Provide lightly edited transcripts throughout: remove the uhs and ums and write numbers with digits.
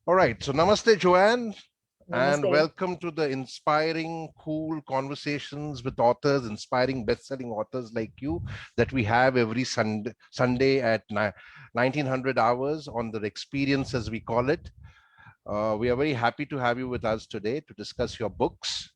All right. So namaste, Joanne, and Namaste. welcome to the inspiring, cool conversations with authors, inspiring best-selling authors like you that we have every Sunday at 1900 hours on the experience, as we call it. We are very happy to have you with us today to discuss your books.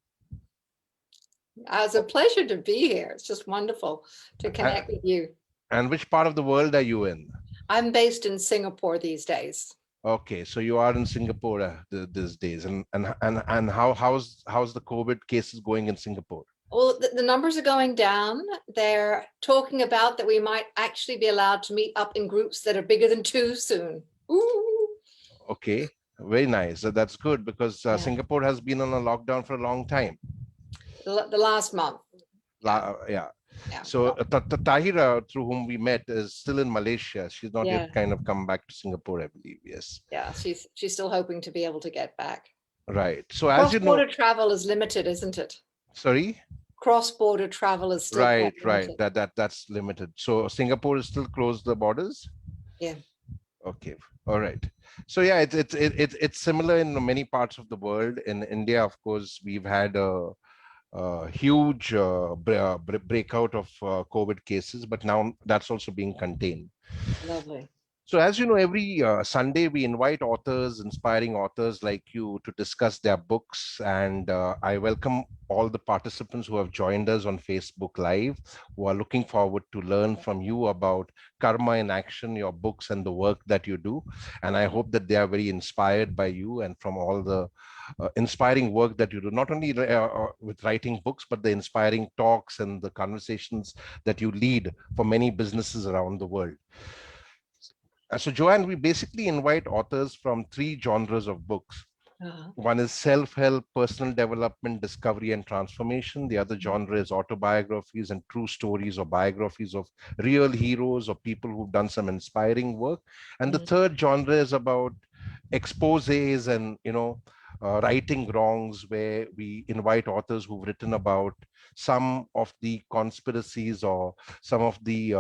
It's a pleasure to be here. It's just wonderful to Uh, connect with you. And which part of the world are you in? I'm based in Singapore these days. Okay, so you are in Singapore these days, and how's the COVID cases going in Singapore? Well, the numbers are going down. They're talking about that we might actually be allowed to meet up in groups that are bigger than two soon. Ooh, Okay, very nice. So that's good because yeah, Singapore has been on a lockdown for a long time. the last month. Yeah, Yeah. yeah, So Tahira, through whom we met, is still in Malaysia. She's not yet yeah, kind of come back to Singapore, I believe. Yes. yeah. She's still hoping to be able to get back. Right. So as you know, Cross-border travel is limited, isn't it? sorry. Cross-border travel is still quite Right, right. limited. That's limited. So Singapore is still closed the borders. Yeah. Okay, all right. So yeah, it's similar in many parts of the world. In India, of course, we've had a huge breakout of COVID cases, but now that's also being contained. Lovely. So, as you know, every Sunday we invite authors, inspiring authors like you, to discuss their books. And I welcome all the participants who have joined us on Facebook Live, who are looking forward to learn from you about Karma in Action, your books, and the work that you do. And I hope that they are very inspired by you and from all the inspiring work that you do, not only with writing books, but the inspiring talks and the conversations that you lead for many businesses around the world. So, Joanne, we basically invite authors from three genres of books. Uh-huh. One is self-help, personal development, discovery, and transformation. The other genre is autobiographies and true stories or biographies of real heroes or people who've done some inspiring work. And the Mhm. third genre is about exposés and righting wrongs, where we invite authors who've written about some of the conspiracies or some of the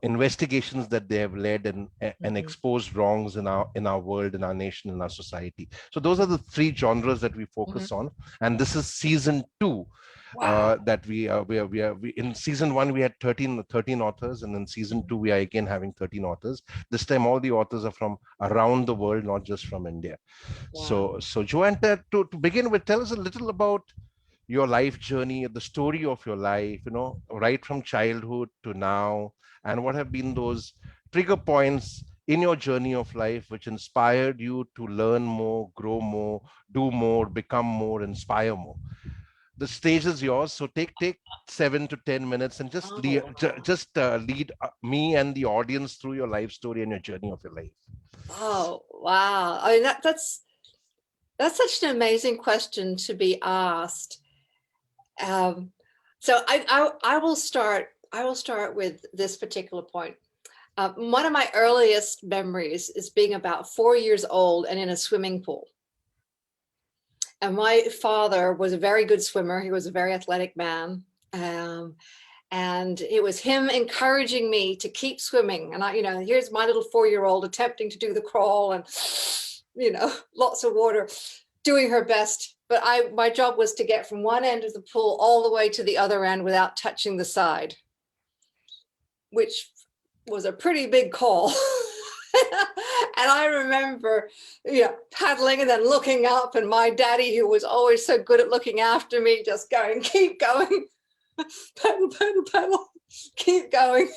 investigations that they have led and Mhm. exposed wrongs in our world, in our nation, in our society. So those are the three genres that we Mhm. focus on, and this is season two. Wow. That we in season one we had 13 authors, and in season Mhm. two we are again having 13 authors. This time all the authors are from around the world, not just from India. Wow. So Joanne, to begin with, tell us a little about your life journey, the story of your life, right from childhood to now, and what have been those trigger points in your journey of life which inspired you to learn more, grow more, do more, become more, inspire more. The stage is yours, so take 7 to 10 minutes and just lead, Oh, lead me and the audience through your life story and your journey of your life. oh, wow. I mean, that's such an amazing question to be asked. Um, so I will start. I will start with this particular point. One of my earliest memories is being about 4 years old and in a swimming pool. And my father was a very good swimmer. He was a very athletic man. Um, and it was him encouraging me to keep swimming. And here's my little 4-year-old attempting to do the crawl and, lots of water, doing her best. But my job was to get from one end of the pool all the way to the other end without touching the side, which was a pretty big call. And I remember, paddling and then looking up, and my daddy, who was always so good at looking after me, just going, keep going, pedal, pedal, pedal, keep going,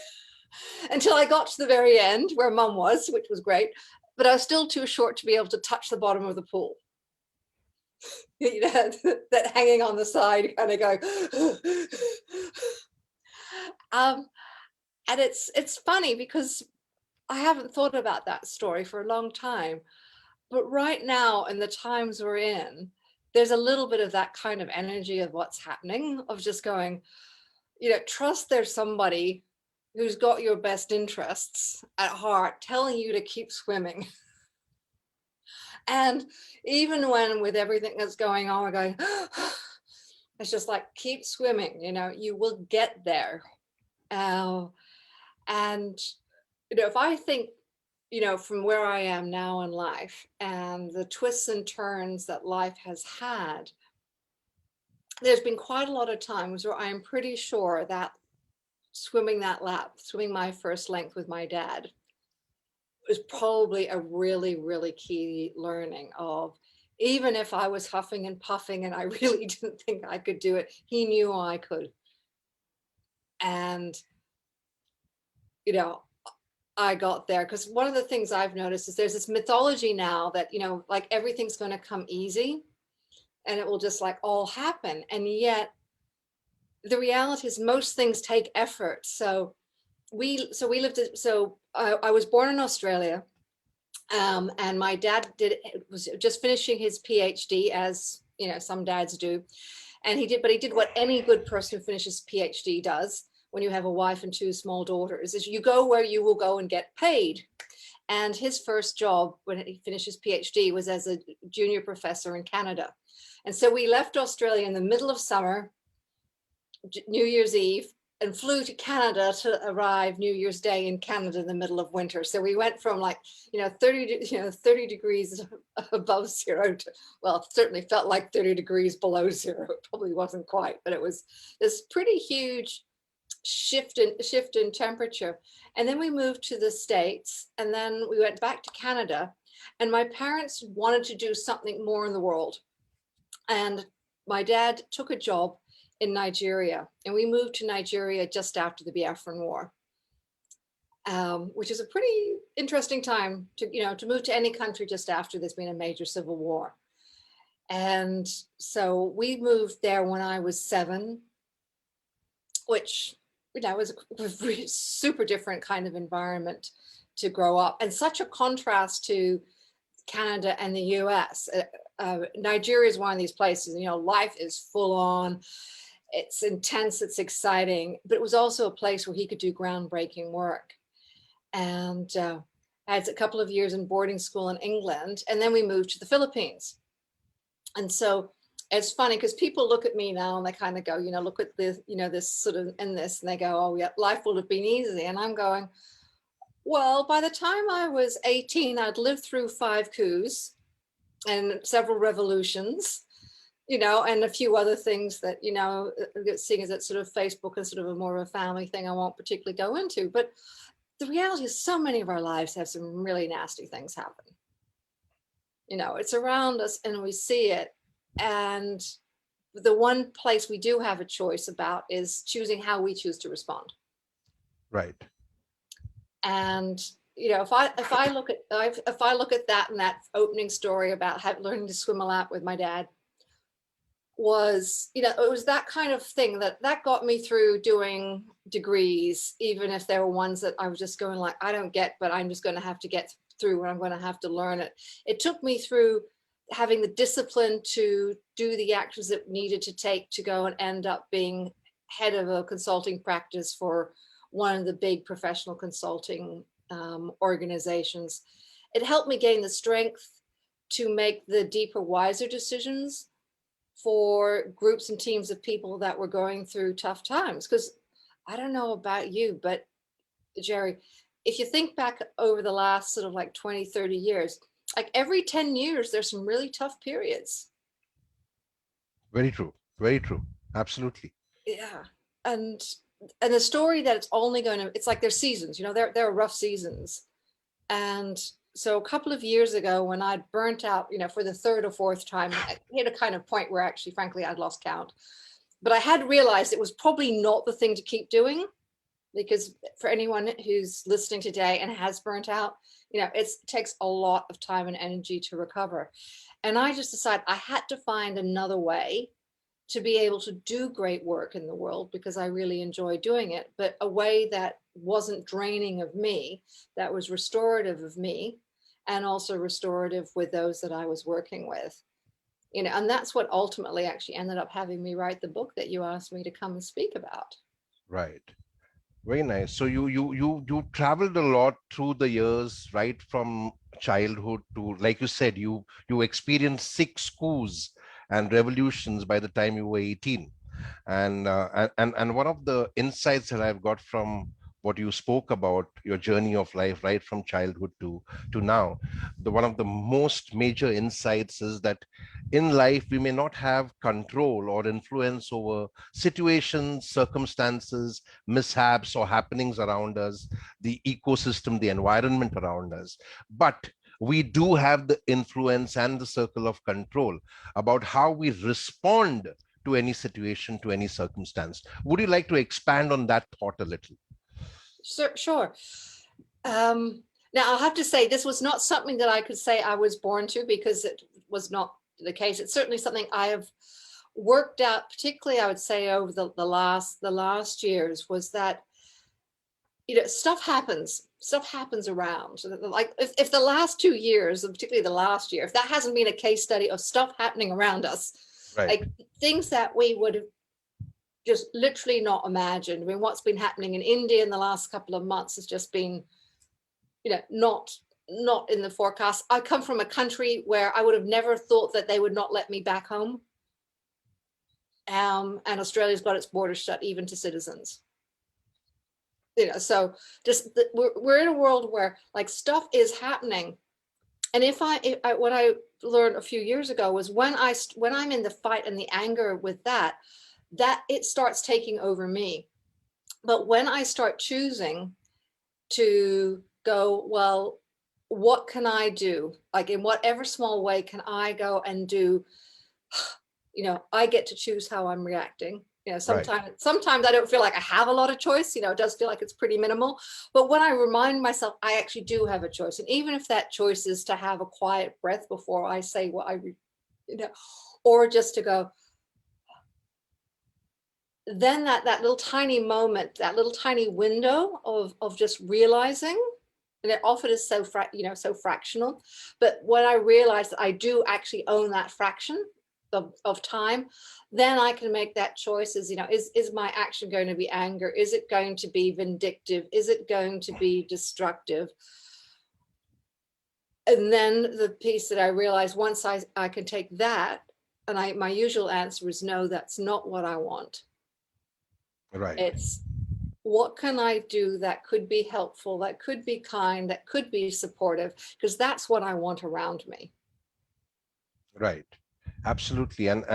until I got to the very end where mum was, which was great. But I was still too short to be able to touch the bottom of the pool. That hanging on the side, kind of going. um, and it's funny because I haven't thought about that story for a long time. But right now, in the times we're in, there's a little bit of that kind of energy of what's happening, of just going, trust there's somebody who's got your best interests at heart telling you to keep swimming. And even when with everything that's going on, we're going, it's just like, keep swimming, you will get there. And, if I think, from where I am now in life and the twists and turns that life has had, there's been quite a lot of times where I'm pretty sure that swimming that lap, swimming my first length with my dad, was probably a really, really key learning of, even if I was huffing and puffing and I really didn't think I could do it, he knew I could. And, you know, I got there because one of the things I've noticed is there's this mythology now that, like everything's going to come easy and it will just like all happen. And yet the reality is most things take effort. So we lived, so I was born in Australia. And my dad was just finishing his PhD, as some dads do, and he did what any good person who finishes PhD does when you have a wife and two small daughters: is you go where you will go and get paid. And his first job when he finished his PhD was as a junior professor in Canada. And so we left Australia in the middle of summer, New Year's Eve, and flew to Canada to arrive New Year's Day in Canada in the middle of winter. So we went from 30 degrees above zero to, well, it certainly felt like 30 degrees below zero. It probably wasn't quite, but it was this pretty huge shift in temperature. And then we moved to the States, and then we went back to Canada, and my parents wanted to do something more in the world. And my dad took a job in Nigeria, and we moved to Nigeria just after the Biafran War, which is a pretty interesting time to move to any country just after there's been a major civil war. And so we moved there when I was 7, which was a super different kind of environment to grow up, and such a contrast to Canada and the US. Nigeria is one of these places, life is full on. It's intense, it's exciting, but it was also a place where he could do groundbreaking work. And I had a couple of years in boarding school in England, and then we moved to the Philippines. And so it's funny because people look at me now and they kind of go, look at this, this sort of in this, and they go, oh yeah, life would have been easy. And I'm going, well, by the time I was 18, I'd lived through 5 coups and several revolutions, and a few other things that, seeing as it's sort of Facebook and sort of a more of a family thing, I won't particularly go into. But the reality is so many of our lives have some really nasty things happen. It's around us and we see it. And the one place we do have a choice about is choosing how we choose to respond. Right. And if I look at that, and that opening story about learning to swim a lap with my dad was, it was that kind of thing that got me through doing degrees, even if there were ones that I was just going like, I don't get, but I'm just going to have to get through, and I'm going to have to learn it. It took me through having the discipline to do the actions that needed to take to go and end up being head of a consulting practice for one of the big professional consulting organizations. It helped me gain the strength to make the deeper, wiser decisions for groups and teams of people that were going through tough times. Because I don't know about you, but Jerry, if you think back over the last sort of like 20, 30 years, like every 10 years, there's some really tough periods. Very true. Very true. Absolutely. Yeah. And the story that it's only going to, it's like there's seasons, there are rough seasons. And so a couple of years ago when I'd burnt out, for the 3rd or 4th time, I hit a kind of point where actually, frankly, I'd lost count. But I had realized it was probably not the thing to keep doing, because for anyone who's listening today and has burnt out, it takes a lot of time and energy to recover. And I just decided I had to find another way to be able to do great work in the world, because I really enjoy doing it, but a way that wasn't draining of me, that was restorative of me, and also restorative with those that I was working with. And that's what ultimately actually ended up having me write the book that you asked me to come and speak about. Right. Very nice. So you traveled a lot through the years, right from childhood to, like you said, you experienced 6 coups and revolutions by the time you were 18. And one of the insights that I've got from what you spoke about, your journey of life right from childhood to now, the one of the most major insights is that in life we may not have control or influence over situations, circumstances, mishaps or happenings around us, the ecosystem, the environment around us, but we do have the influence and the circle of control about how we respond to any situation, to any circumstance. Would you like to expand on that thought a little? Sure. Now, I'll have to say this was not something that I could say I was born to, because it was not the case. It's certainly something I have worked out, particularly I would say over the last years, was that, stuff happens around. Like if the last 2 years, and particularly the last year, if that hasn't been a case study of stuff happening around us, Right. like things that we would have just literally not imagined. I mean, what's been happening in India in the last couple of months has just been, not in the forecast. I come from a country where I would have never thought that they would not let me back home. And Australia's got its borders shut even to citizens. So just we're in a world where like stuff is happening. And if what I learned a few years ago was when I'm in the fight and the anger with that it starts taking over me. But when I start choosing to go, well, what can I do? Like in whatever small way can I go and do, I get to choose how I'm reacting. Right. Sometimes I don't feel like I have a lot of choice. It does feel like it's pretty minimal. But when I remind myself, I actually do have a choice. And even if that choice is to have a quiet breath before I say what or just to go, then that little tiny moment, that little tiny window of just realizing, and it often is so so fractional, but when I realize that I do actually own that fraction of time, then I can make that choice. Is my action going to be anger? Is it going to be vindictive? Is it going to be destructive? And then the piece that I realized, once I can take that, and my usual answer is no, that's not what I want. Right. It's what can I do that could be helpful, that could be kind, that could be supportive, because that's what I want around me. Right. Absolutely. And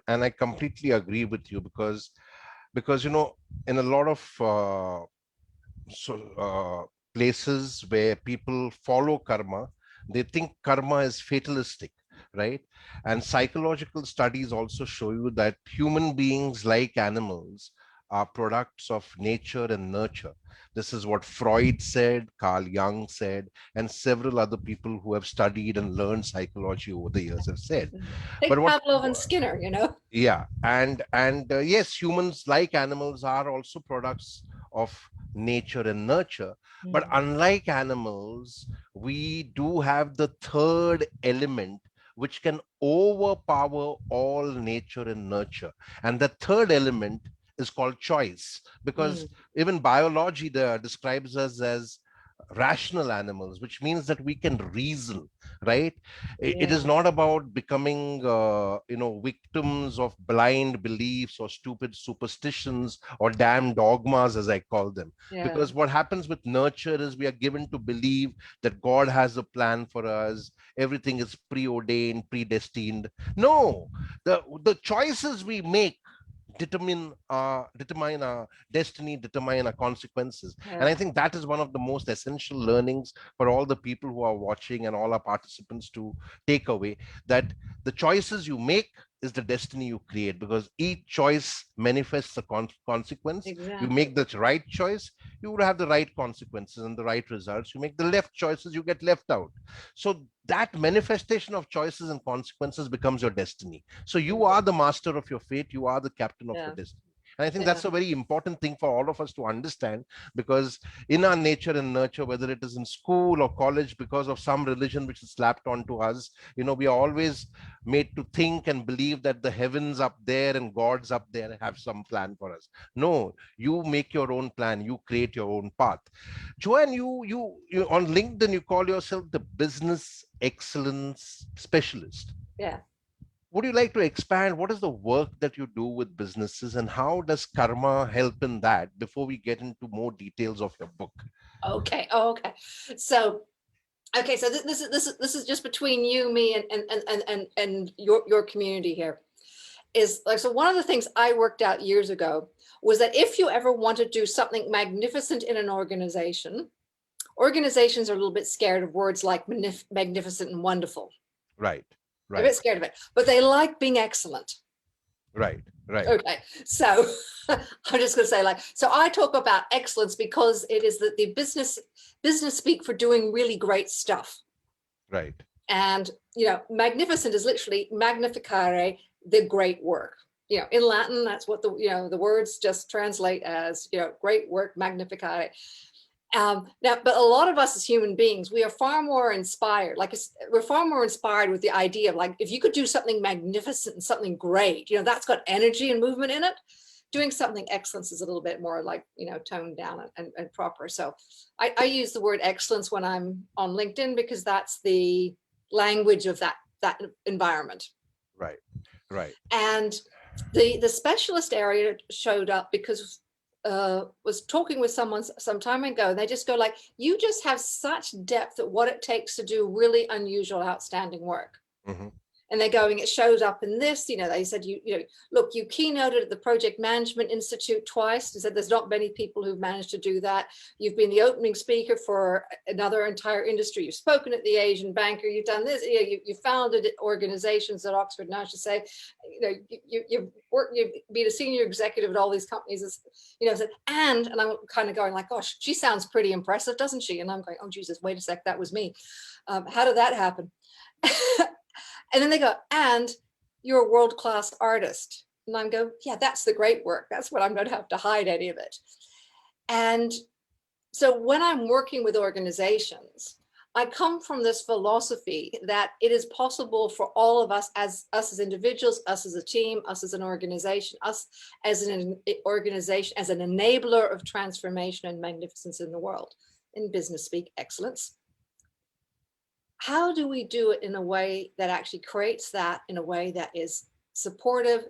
I completely agree with you, because in a lot of so places where people follow karma, they think karma is fatalistic, right? And psychological studies also show you that human beings, like animals, are products of nature and nurture. This is what Freud said, Carl Jung said, and several other people who have studied and learned psychology over the years have said. But Take what Pavlov and Skinner. Yeah, and yes, humans, like animals, are also products of nature and nurture. But Mm. unlike animals, we do have the third element which can overpower all nature and nurture. And the third element is called choice, because Mm. even biology there describes us as rational animals, which means that we can reason, right? It Yeah, is not about becoming victims of blind beliefs or stupid superstitions or damn dogmas, as I call them. yeah, Because what happens with nurture is we are given to believe that God has a plan for us, everything is preordained, predestined. No, the choices we make determine our destiny, determine our consequences. And I yeah, think that is one of the most essential learnings for all the people who are watching and all our participants to take away, that the choices you make is the destiny you create, because each choice manifests a consequence. You exactly. make the right choice, you will have the right consequences and the right results. You make the left choices, you get left out. So that manifestation of choices and consequences becomes your destiny. So you are the master of your fate, you are the captain of your Yeah, destiny. And I think yeah, that's a very important thing for all of us to understand, because in our nature and nurture, whether it is in school or college, because of some religion which is slapped onto us, we are always made to think and believe that the heavens up there and gods up there have some plan for us. No, you make your own plan, you create your own path. Joanne, you on LinkedIn, you call yourself the business excellence specialist. yeah. Would you like to expand? What is the work that you do with businesses, and how does karma help in that before we get into more details of your book? Okay. Oh, okay. So, okay. So this is just between you, me, and your community here. Is like, so one of the things I worked out years ago was that if you ever want to do something magnificent in an organization, organizations are a little bit scared of words like magnificent and wonderful. Right, They're a right, bit scared of it, but they like being excellent. right, right, Okay, so I'm just going to say, like, so I talk about excellence because it is the business speak for doing really great stuff. right, And magnificent is literally magnificare, the great work. In Latin, that's what the words just translate as great work, magnificare. Now, but a lot of us as human beings, we are far more inspired. Like, we're far more inspired with the idea of, like, if you could do something magnificent and something great, that's got energy and movement in it. Doing something excellence is a little bit more like, toned down and proper. So I use the word excellence when I'm on LinkedIn because that's the language of that environment. right, right. And the specialist area showed up because was talking with someone some time ago, and they just go like, you just have such depth at what it takes to do really unusual, outstanding work. Mm-hmm. And they're going, it shows up in this, they said, look, you keynoted at the Project Management Institute twice. They said there's not many people who've managed to do that. You've been the opening speaker for another entire industry. You've spoken at the Asian Banker. You've done this. You founded organizations at Oxford. Now I should say, you've been a senior executive at all these companies. Said, and I'm kind of going like, gosh, she sounds pretty impressive, doesn't she? And I'm going, oh, Jesus, wait a sec, that was me. How did that happen? And then they go, and you're a world-class artist. And I'm going, yeah, that's the great work. That's what I'm going to have to hide any of it. And so when I'm working with organizations, I come from this philosophy that it is possible for all of us as individuals, us as a team, us as an organization, us as an organization, as an enabler of transformation and magnificence in the world. In business speak, excellence. How do we do it in a way that actually creates that in a way that is supportive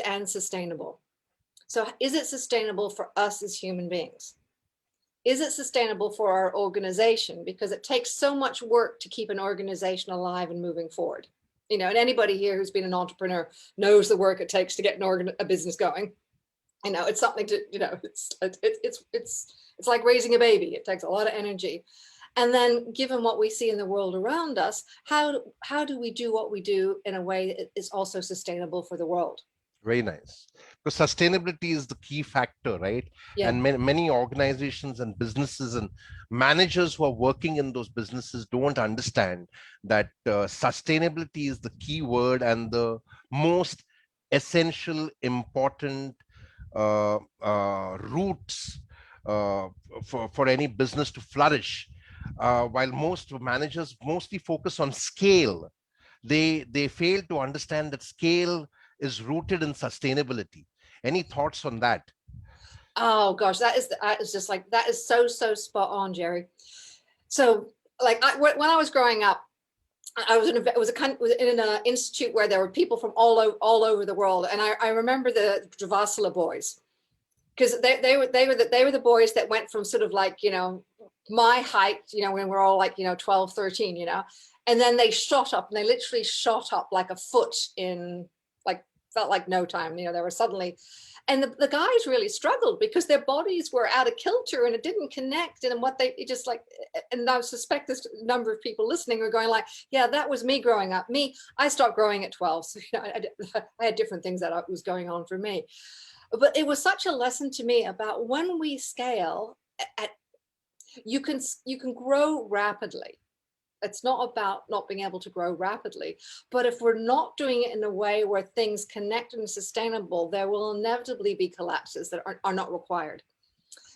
and sustainable? So is it sustainable for us as human beings? Is it sustainable for our organization? Because it takes so much work to keep an organization alive and moving forward. And anybody here who's been an entrepreneur knows the work it takes to get a business going. It's something to, it's like raising a baby. It takes a lot of energy. And then given what we see in the world around us, how do we do what we do in a way that is also sustainable for the world? Very nice. Because sustainability is the key factor, right? Yeah. And many organizations and businesses and managers who are working in those businesses don't understand that sustainability is the key word and the most essential, important roots for any business to flourish. While most managers mostly focus on scale, they fail to understand that scale is rooted in sustainability. Any thoughts on that? Oh gosh, that is just like, that is so spot on, Jerry. So like when I was growing up, I was in an institute where there were people from all over the world, and I remember the Dravasala boys, because they were the boys that went from sort of like my height, when we're all like 12, 13, and then they shot up, and they literally shot up like a foot in like, felt like no time. They were suddenly, and the guys really struggled because their bodies were out of kilter and it didn't connect. And what they just like, and I suspect this number of people listening are going like, yeah, that was me growing up. I stopped growing at 12. So I had different things that was going on for me. But it was such a lesson to me about when we scale, you can grow rapidly. It's not about not being able to grow rapidly, but if we're not doing it in a way where things connect and sustainable, there will inevitably be collapses that are not required.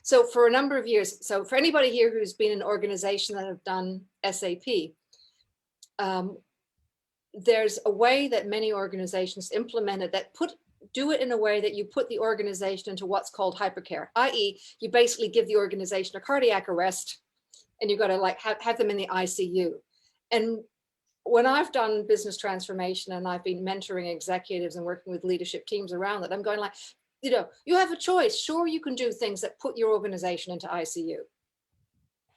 So for a number of years, so for anybody here who's been in an organization that have done SAP, there's a way that many organizations implemented that do it in a way that you put the organization into what's called hypercare, i.e. you basically give the organization a cardiac arrest and you've got to like have them in the ICU. And when I've done business transformation and I've been mentoring executives and working with leadership teams around that, I'm going like, you have a choice. Sure, you can do things that put your organization into ICU,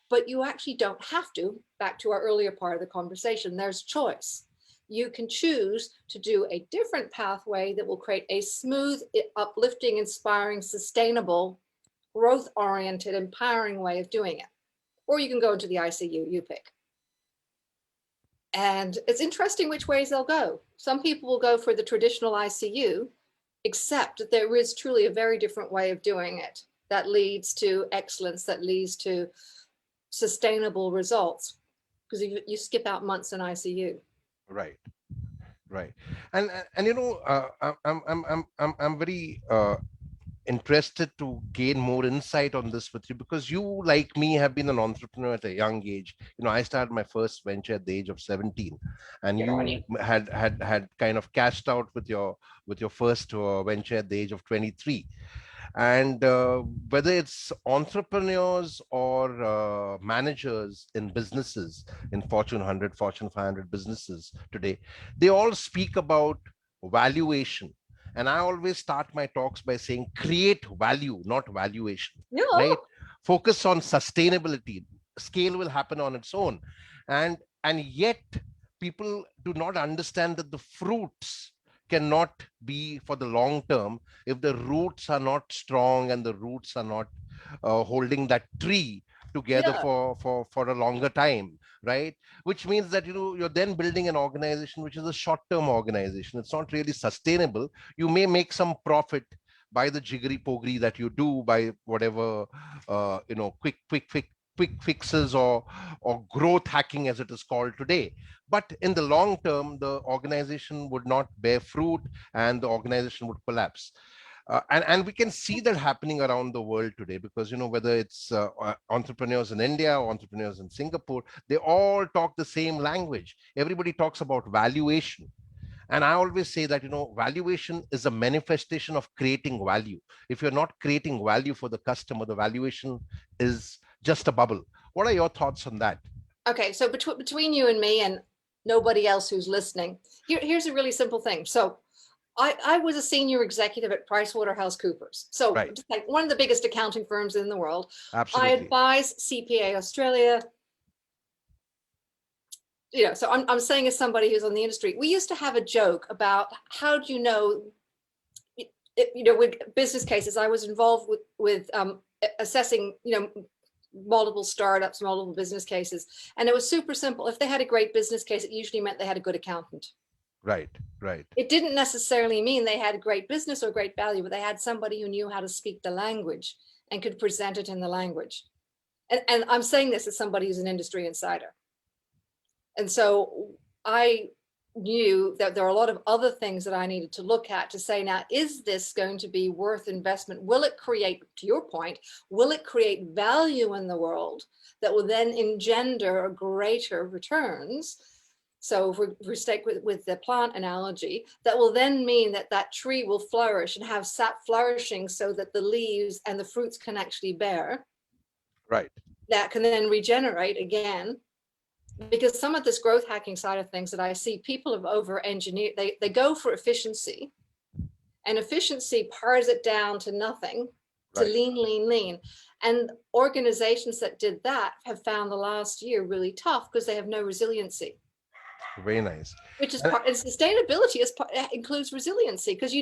but you actually don't have to. Back to our earlier part of the conversation, there's choice. You can choose to do a different pathway that will create a smooth, uplifting, inspiring, sustainable, growth-oriented, empowering way of doing it. Or you can go into the ICU, you pick. And it's interesting which ways they'll go. Some people will go for the traditional ICU, except that there is truly a very different way of doing it that leads to excellence, that leads to sustainable results, because you skip out months in ICU. Right. Right. And I'm very interested to gain more insight on this with you, because you, like me, have been an entrepreneur at a young age. I started my first venture at the age of 17, and you had kind of cashed out with your first venture at the age of 23. And whether it's entrepreneurs or managers in businesses, in Fortune 100, Fortune 500 businesses today, they all speak about valuation. And I always start my talks by saying create value, not valuation. No. Right? Focus on sustainability. Scale will happen on its own. And yet people do not understand that the fruits cannot be for the long term if the roots are not strong and the roots are not holding that tree together for a longer time, right? Which means that you're then building an organization which is a short-term organization. It's not really sustainable. You may make some profit by the jiggery pogery that you do, by whatever quick fixes or growth hacking, as it is called today. But in the long term, the organization would not bear fruit and the organization would collapse. And we can see that happening around the world today, because whether it's entrepreneurs in India or entrepreneurs in Singapore, they all talk the same language. Everybody talks about valuation. And I always say that valuation is a manifestation of creating value. If you're not creating value for the customer, the valuation is just a bubble. What are your thoughts on that? Okay, so between you and me and nobody else who's listening, here's a really simple thing. So I was a senior executive at PricewaterhouseCoopers. So Right. just like one of the biggest accounting firms in the world. Absolutely. I advise CPA Australia. So I'm saying as somebody who's on the industry, we used to have a joke about how do you know, with business cases. I was involved with assessing, multiple startups, multiple business cases. And it was super simple. If they had a great business case, it usually meant they had a good accountant. Right, right. It didn't necessarily mean they had a great business or great value, but they had somebody who knew how to speak the language and could present it in the language. And I'm saying this as somebody who's an industry insider. And so I knew that there are a lot of other things that I needed to look at to say, now, is this going to be worth investment? Will it create, to your point, will it create value in the world that will then engender greater returns? So if we stick with the plant analogy, that will then mean that that tree will flourish and have sap flourishing so that the leaves and the fruits can actually bear. Right. That can then regenerate again. Because some of this growth hacking side of things that I see, people have over-engineered, they go for efficiency, and efficiency pars it down to nothing, to lean. And organizations that did that have found the last year really tough because they have no resiliency. Very nice. Which is part, and sustainability includes resiliency, because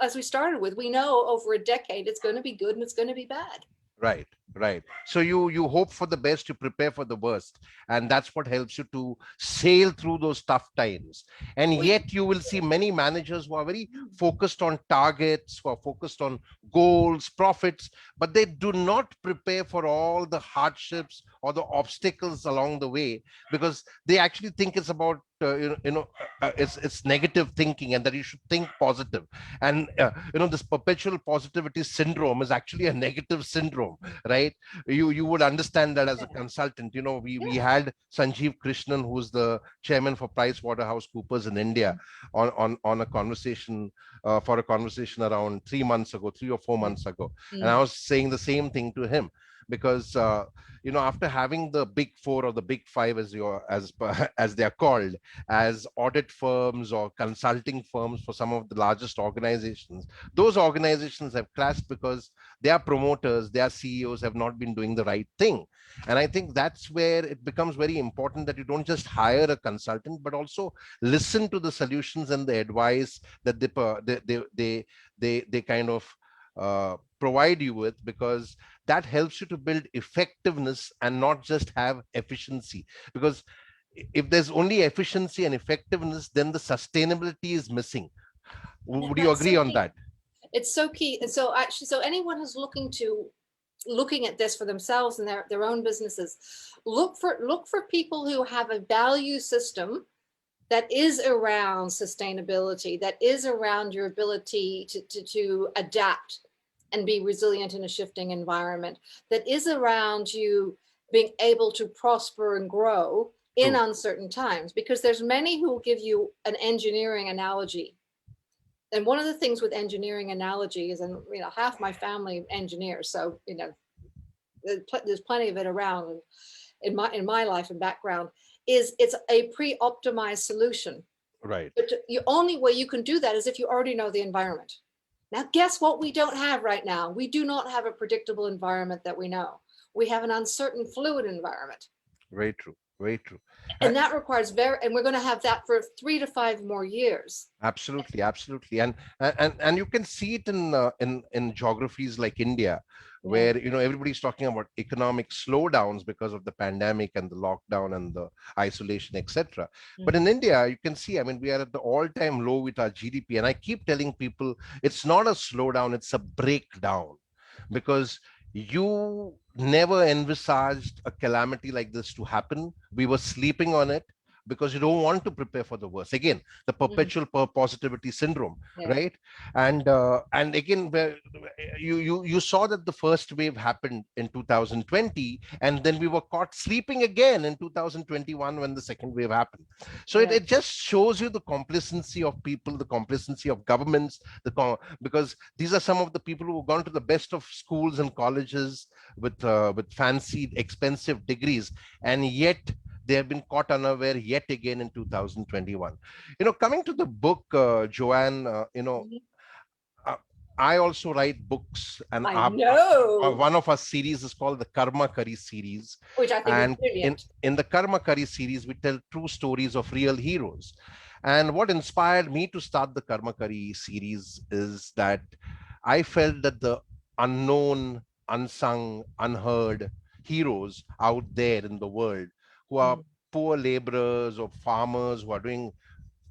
as we started with, we know over a decade it's going to be good and it's going to be bad. Right, right. So you hope for the best, you prepare for the worst, and that's what helps you to sail through those tough times. And yet you will see many managers who are very focused on targets, who are focused on goals, profits, but they do not prepare for all the hardships or the obstacles along the way, because they actually think it's about it's negative thinking, and that you should think positive. And this perpetual positivity syndrome is actually a negative syndrome, right? You would understand that as a consultant. We had Sanjeev Krishnan, who's the chairman for PricewaterhouseCoopers in India, on a conversation for a conversation around 3 or 4 months ago, and I was saying the same thing to him. because after having the big four or the big five, as they are called, as audit firms or consulting firms for some of the largest organizations, those organizations have crashed because their promoters, their CEOs have not been doing the right thing. And I think that's where it becomes very important that you don't just hire a consultant, but also listen to the solutions and the advice that they kind of provide you with, because that helps you to build effectiveness and not just have efficiency. Because if there's only efficiency and effectiveness, then the sustainability is missing. Would you That's agree so on key. that? It's so key. And so actually, so anyone who's looking at this for themselves and their own businesses, look for people who have a value system that is around sustainability, that is around your ability to adapt and be resilient in a shifting environment, that is around you being able to prosper and grow in True. uncertain times. Because there's many who will give you an engineering analogy. And one of the things with engineering analogy is, and half my family engineers, so there's plenty of it around in my life and background, is it's a pre-optimized solution. Right. But the only way you can do that is if you already know the environment. Now, guess what we don't have right now? We do not have a predictable environment that we know. We have an uncertain, fluid environment. Very true. Very true. Uh, And that requires and we're going to have that for 3 to 5 more years. Absolutely, absolutely, and you can see it in geographies like India, Yeah. where everybody's talking about economic slowdowns because of the pandemic and the lockdown and the isolation, etc. But in Mhm. India, you can see, I mean, we are at the all-time low with our GDP, and I keep telling people it's not a slowdown; it's a breakdown, because you never envisaged a calamity like this to happen. We were sleeping on it because you don't want to prepare for the worst. Again, the Mhm. perpetual positivity syndrome, Yeah. right? And again, where you saw that the first wave happened in 2020, and then we were caught sleeping again in 2021 when the second wave happened. So it, Yeah. it just shows you the complacency of people, the complacency of governments, because these are some of the people who have gone to the best of schools and colleges with fancy expensive degrees, and yet they have been caught unaware yet again in 2021. Coming to the book, Joanne, Mhm. uh, I also write books, and I know, one of our series is called the Karma Curry series. which I think is And in, brilliant. in the Karma Curry series, we tell true stories of real heroes. And what inspired me to start the Karma Curry series is that I felt that the unknown, unsung, unheard heroes out there in the world, who are Mm. poor laborers or farmers who are doing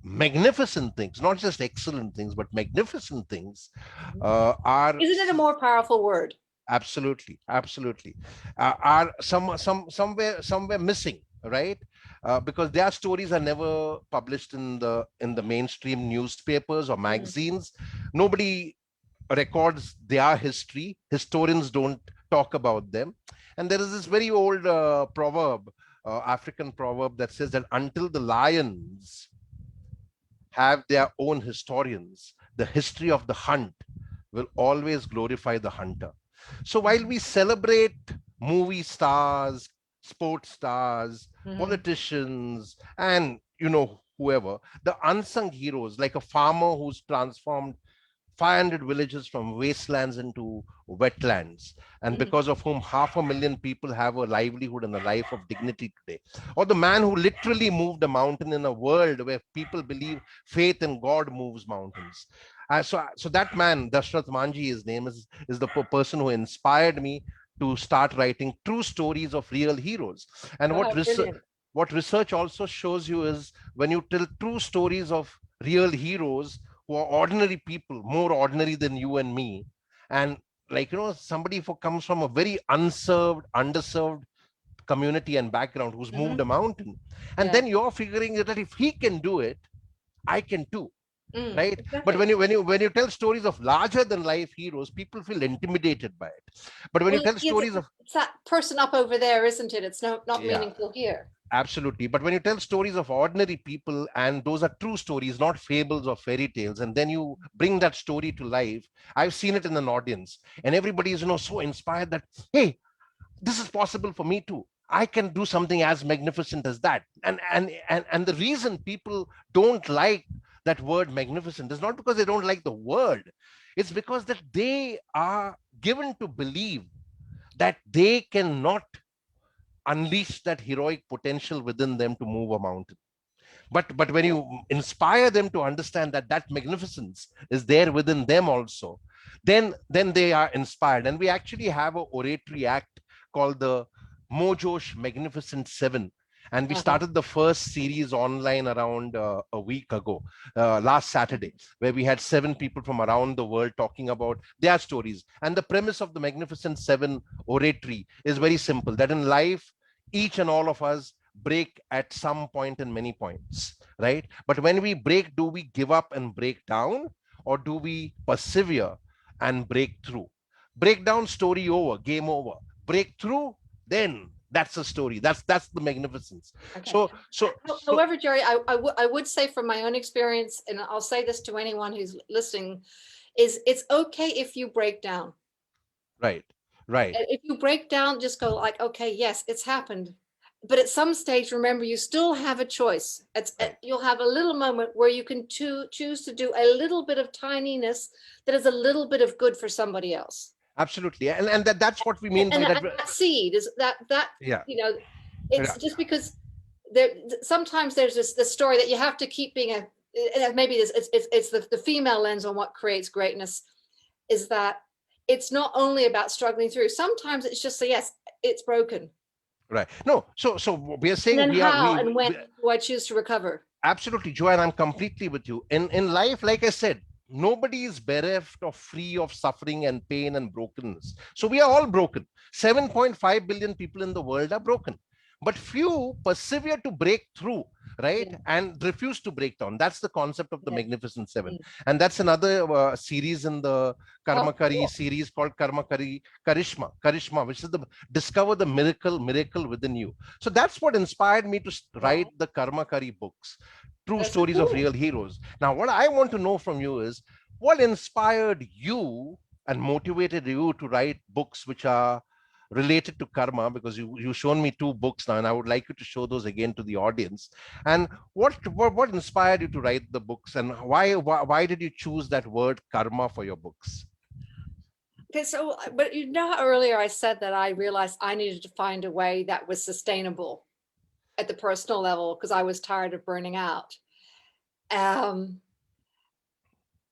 magnificent things, not just excellent things, but magnificent things, Mhm. are Isn't it a more powerful word? absolutely, absolutely, are somewhere missing, right? Because their stories are never published in the mainstream newspapers or Mm. magazines. Nobody records their history. Historians don't talk about them. And there is this very old proverb, African proverb, that says that until the lions have their own historians, the history of the hunt will always glorify the hunter. So while Mhm. we celebrate movie stars, sports stars, Mhm. politicians, and whoever, the unsung heroes, like a farmer who's transformed 500 villages from wastelands into wetlands, and Mhm. because of whom 500,000 people have a livelihood and a life of dignity today. Or the man who literally moved a mountain in a world where people believe faith in God moves mountains. So that man, Dashrath Manji, his name is the person who inspired me to start writing true stories of real heroes. And Wow, brilliant. what research also shows you is when you tell true stories of real heroes who are ordinary people, more ordinary than you and me, and like somebody who comes from a very unserved, underserved community and background, who's moved a Mhm. mountain, and Yeah. then you're figuring that if he can do it, I can too, Mm. right? But Exactly. when you tell stories of larger than life heroes, people feel intimidated by it. But when you Well, tell yes, stories of, it's that person up over there, isn't it? It's not yeah, meaningful here. absolutely. But when you tell stories of ordinary people, and those are true stories, not fables or fairy tales, and then you bring that story to life, I've seen it in an audience, and everybody is so inspired that, hey, this is possible for me too. I can do something as magnificent as that. And the reason people don't like that word magnificent is not because they don't like the word. It's because that they are given to believe that they cannot unleash that heroic potential within them to move a mountain. But when you inspire them to understand that that magnificence is there within them also, then they are inspired. And we actually have a oratory act called the Mojosh Magnificent Seven, and we Uh-huh. started the first series online around a week ago, last Saturday, where we had 7 people from around the world talking about their stories. And the premise of the Magnificent Seven oratory is very simple: that in life, each and all of us break at some point in many points, right? But when we break, do we give up and break down, or do we persevere and break through? Breakdown, story over, game over. Breakthrough, then that's a story. That's the magnificence. Okay. So However, Jerry, I would say from my own experience, and I'll say this to anyone who's listening, is it's okay if you break down. right, right. If you break down, just go like, okay, yes, it's happened. But at some stage, remember, you still have a choice. Right. You'll have a little moment where you can choose to do a little bit of tininess that is a little bit of good for somebody else. Absolutely. And that's what we mean by that. And that seed is that, Yeah. you know, Yeah. it's just because there sometimes there's this story that you have to keep being maybe it's the female lens on what creates greatness, is that it's not only about struggling through. Sometimes it's just say, yes, it's broken. Right. No, so we are And saying then we are how and when we do I choose to recover? absolutely, Joanne, I'm completely with you. In life, like I said, nobody is bereft or free of suffering and pain and brokenness. So we are all broken. 7.5 billion people in the world are broken, but few persevere to break through, right? Yeah, And refuse to break down. That's the concept of the yeah. Magnificent Seven. Mm. And that's another series in the Oh, Karmakari cool. series called Karmakari Karishma, which is the discover the miracle within you. So that's what inspired me to write Wow, the Karmakari books, true that's so stories of cool. real heroes. Now, what I want to know from you is what inspired you and motivated you to write books which are related to karma, because you've shown me 2 books now, and I would like you to show those again to the audience. And what inspired you to write the books, and why did you choose that word karma for your books? Okay, so but you know how earlier I said that I realized I needed to find a way that was sustainable at the personal level because I was tired of burning out. Um,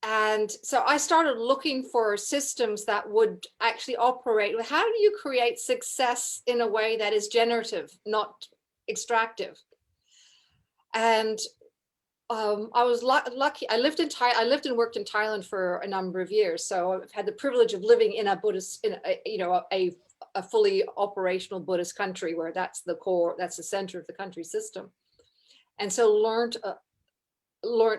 and so I started looking for systems that would actually operate. How do you create success in a way that is generative, not extractive? And I was lucky. I lived and worked in Thailand for a number of years, so I've had the privilege of living in a Buddhist, in a, a fully operational Buddhist country where that's the core, that's the center of the country system, and so learned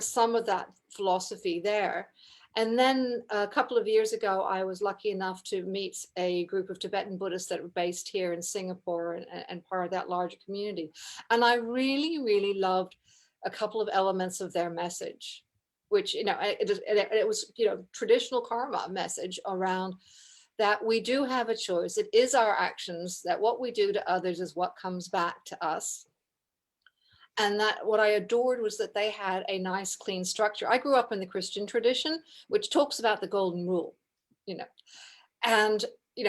some of that philosophy there. And then a couple of years ago, I was lucky enough to meet a group of Tibetan Buddhists that were based here in Singapore and part of that larger community. And I really, really loved a couple of elements of their message, which, it was, traditional karma message around that we do have a choice. It is our actions, that what we do to others is what comes back to us. And that what I adored was that they had a nice clean structure. I grew up in the Christian tradition, which talks about the golden rule, you know, and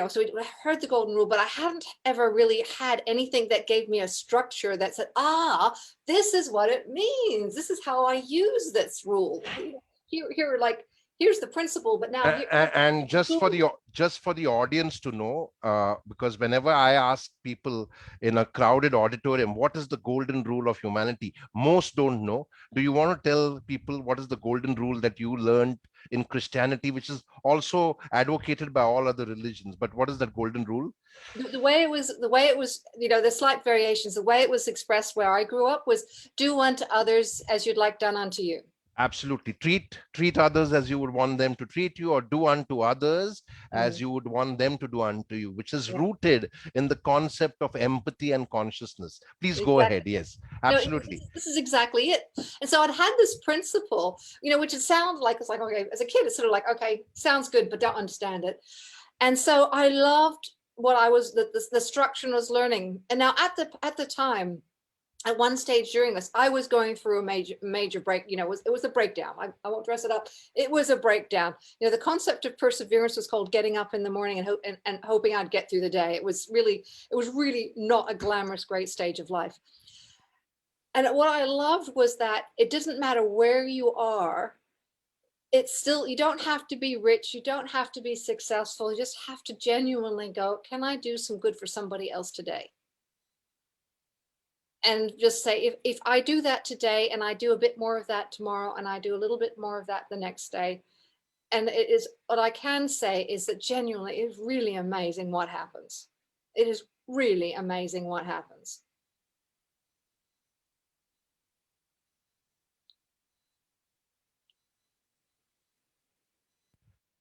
so I heard the golden rule, but I hadn't ever really had anything that gave me a structure that said, this is what it means. This is how I use this rule. Here, like, here's the principle, but now here. And just for the audience to know, because whenever I ask people in a crowded auditorium what is the golden rule of humanity, most don't know. Do you want to tell people what is the golden rule that you learned in Christianity, which is also advocated by all other religions? But what is that golden rule? The way it was, the slight variations, the way it was expressed where I grew up was do unto others as you'd like done unto you. Absolutely. Treat others as you would want them to treat you, or do unto others as Mhm. you would want them to do unto you, which is Yeah, rooted in the concept of empathy and consciousness. Please go exactly. ahead. Yes, No, absolutely. this is exactly it. And so I'd had this principle, which it sounded like, it's like, okay, as a kid, it's sort of like, okay, sounds good, but don't understand it. And so I loved what I was, the structure I was learning. And now at the time, at one stage during this, I was going through a major break. You know, it was a breakdown. I won't dress it up. It was a breakdown. You know, the concept of perseverance was called getting up in the morning and hoping I'd get through the day. It was really not a glamorous, great stage of life. And what I loved was that it doesn't matter where you are. It's still, you don't have to be rich. You don't have to be successful. You just have to genuinely go, can I do some good for somebody else today? And just say, if I do that today and I do a bit more of that tomorrow and I do a little bit more of that the next day, and it is, what I can say is that genuinely it's really amazing what happens. It is really amazing what happens.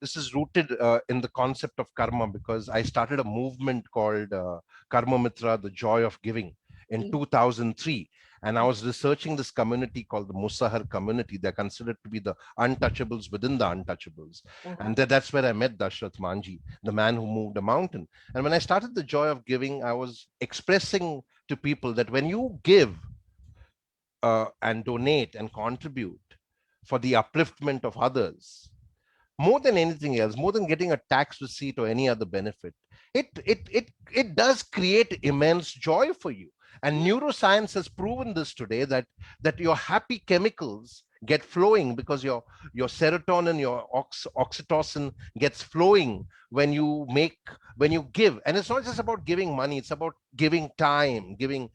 This is rooted in the concept of karma, because I started a movement called Karma Mitra, the joy of giving, in Mm, 2003. And I was researching this community called the Musahar community. They're considered to be the untouchables within the untouchables. uh-huh. And that's where I met Dashrath Manji, the man who moved a mountain. And when I started the joy of giving, I was expressing to people that when you give and donate and contribute for the upliftment of others, more than anything else, more than getting a tax receipt or any other benefit, it does create immense joy for you. And neuroscience has proven this today, that your happy chemicals get flowing because your serotonin, your oxytocin gets flowing when you give. And it's not just about giving money, it's about giving time, giving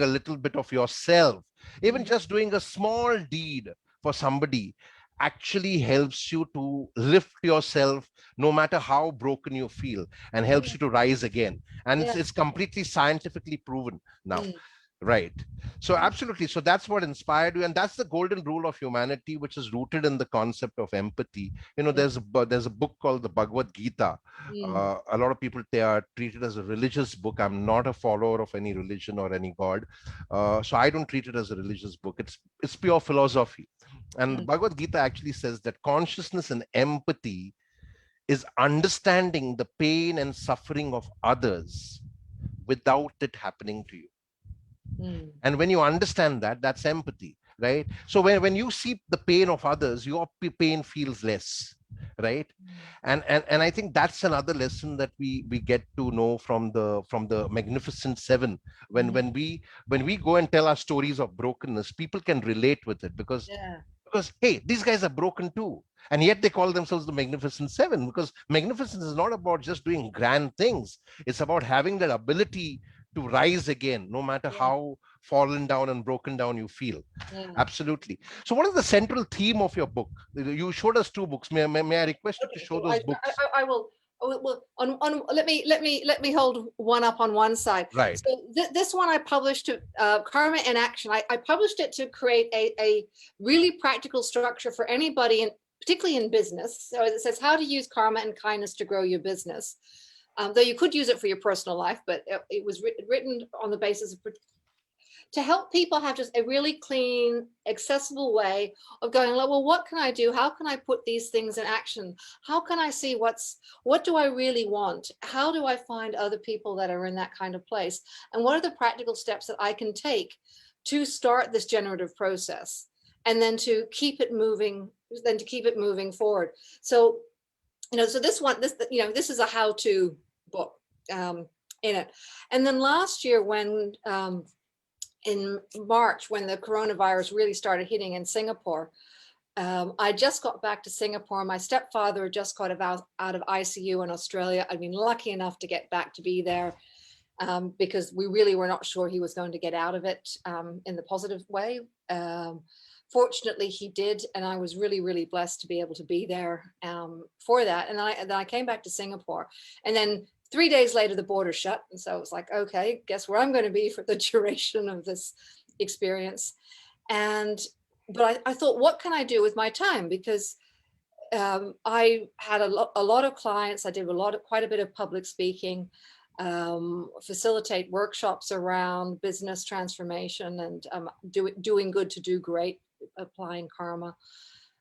a little bit of yourself. Even Mm, just doing a small deed for somebody actually helps you to lift yourself no matter how broken you feel, and helps yeah, you to rise again. And yeah. it's completely scientifically proven now. Mm, Right. So absolutely. So that's what inspired you, and that's the golden rule of humanity, which is rooted in the concept of empathy. You know, mm, there's a book called the Bhagavad Gita. mm, A lot of people, they are treated as a religious book. I'm not a follower of any religion or any god, so I don't treat it as a religious book. It's pure philosophy. And the mm, Bhagavad Gita actually says that consciousness and empathy is understanding the pain and suffering of others without it happening to you. mm, And when you understand that, that's empathy, right? So when you see the pain of others, your pain feels less, right? And I think that's another lesson that we get to know from the Magnificent Seven. when mm, when we when we go and tell our stories of brokenness, people can relate with it, yeah, because hey, these guys are broken too, and yet they call themselves the Magnificent Seven, because magnificence is not about just doing grand things. It's about having that ability to rise again no matter yeah, how fallen down and broken down you feel. yeah. Absolutely. So what is the central theme of your book? You showed us two books. May I request you to Okay, show so those books? I will. Well, on let me hold one up on one side. Right. So this one I published to Karma in Action. I published it to create a really practical structure for anybody, and particularly in business. So it says how to use karma and kindness to grow your business. Though you could use it for your personal life, but it was written on the basis of to help people have just a really clean, accessible way of going, like, well, what can I do? How can I put these things in action? How can I see what do I really want? How do I find other people that are in that kind of place? And what are the practical steps that I can take to start this generative process? And then to keep it moving, forward. So, so this is a how-to book in it. And then last year when in March, when the coronavirus really started hitting in Singapore, I just got back to Singapore. My stepfather just got out of ICU in Australia. I'd been lucky enough to get back to be there because we really were not sure he was going to get out of it in the positive way. Fortunately, he did, and I was really, really blessed to be able to be there for that. And then I came back to Singapore, and then 3 days later, the border shut. And so it was like, okay, guess where I'm going to be for the duration of this experience. And, but I thought, what can I do with my time? Because I had a lot of clients. I did quite a bit of public speaking, facilitate workshops around business transformation and doing good to do great, applying karma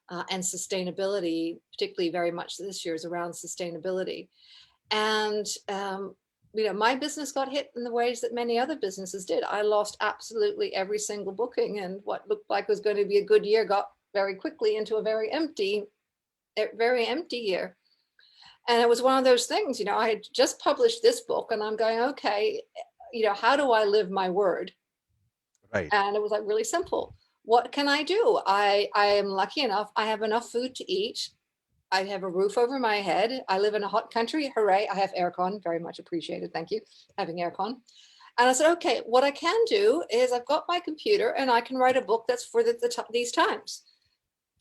and sustainability, particularly very much this year is around sustainability. And my business got hit in the ways that many other businesses did. I lost absolutely every single booking, and what looked like was going to be a good year got very quickly into a very empty year. And it was one of those things, I had just published this book and I'm going, okay, how do I live my word? Right. And it was like really simple. What can I do? I am lucky enough. I have enough food to eat. I have a roof over my head. I live in a hot country. Hooray. I have aircon. Very much appreciated. Thank you. Having aircon. And I said, okay, what I can do is I've got my computer and I can write a book that's for these times.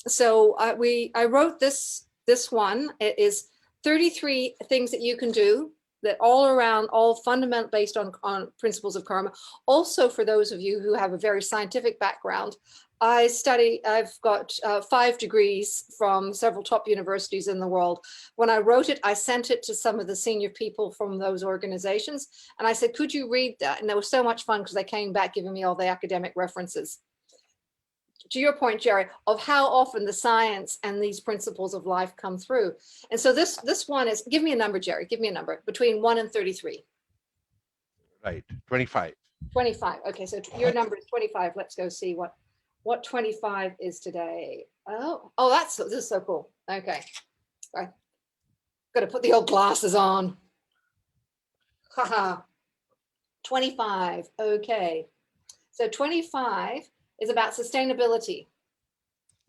So I wrote this one. It is 33 things that you can do that all fundamental, based on principles of karma. Also, for those of you who have a very scientific background, I've got 5 degrees from several top universities in the world. When I wrote it, I sent it to some of the senior people from those organizations. And I said, could you read that? And it was so much fun because they came back giving me all the academic references. To your point, Jerry, of how often the science and these principles of life come through. And so this one is, give me a number, Jerry, give me a number, between 1 and 33. Right. 25. 25. Okay, so your number is 25. Let's go see what 25 is today. Oh, this is so cool. Okay. Sorry. Got to put the old glasses on. Haha. 25. Okay. So 25 is about sustainability.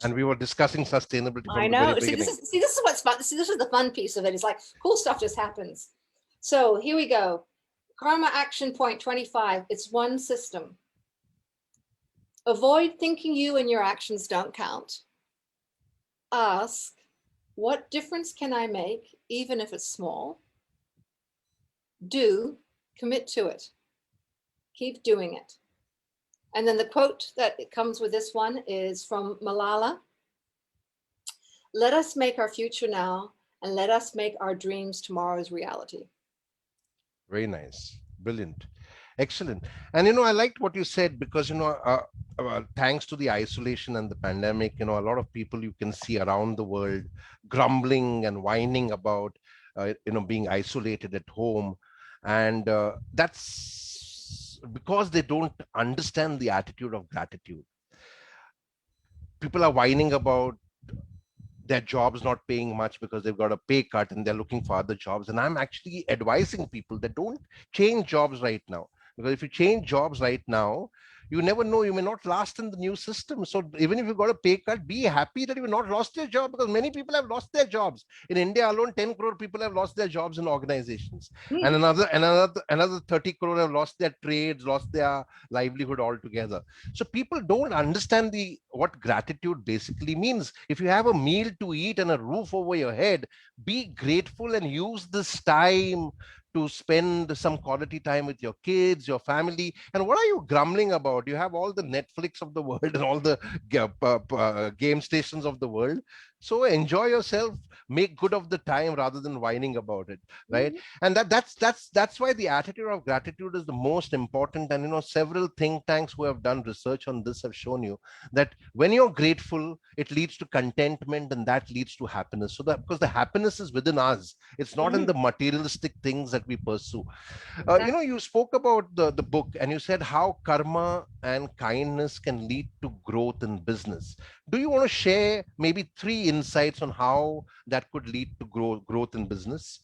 And we were discussing sustainability from I the very know. beginning. See, this is what's fun. This is the fun piece of it. It's like cool stuff just happens. So here we go. Karma action point 25. It's one system. Avoid thinking you and your actions don't count. Ask, what difference can I make, even if it's small? Do, commit to it. Keep doing it. And then the quote that comes with this one is from Malala. Let us make our future now, and let us make our dreams tomorrow's reality. Very nice. Brilliant. Excellent. And, I liked what you said because, thanks to the isolation and the pandemic, a lot of people you can see around the world grumbling and whining about, being isolated at home. And that's because they don't understand the attitude of gratitude. People are whining about their jobs not paying much because they've got a pay cut and they're looking for other jobs. And I'm actually advising people that don't change jobs right now. Because if you change jobs right now, you never know, you may not last in the new system. So even if you've got a pay cut, be happy that you've not lost your job, because many people have lost their jobs. In India alone, 10 crore people have lost their jobs in organizations. And another 30 crore have lost their trades, lost their livelihood altogether. So people don't understand what gratitude basically means. If you have a meal to eat and a roof over your head, be grateful and use this time to spend some quality time with your kids, your family. And what are you grumbling about? You have all the Netflix of the world and all the game stations of the world. So enjoy yourself, make good of the time rather than whining about it, right? And that's why the attitude of gratitude is the most important. And several think tanks who have done research on this have shown you that when you're grateful, it leads to contentment, and that leads to happiness. So that, because the happiness is within us, it's not in the materialistic things that we pursue. You spoke about the book, and you said how karma and kindness can lead to growth in business. Do you want to share maybe 3 insights on how that could lead to growth in business?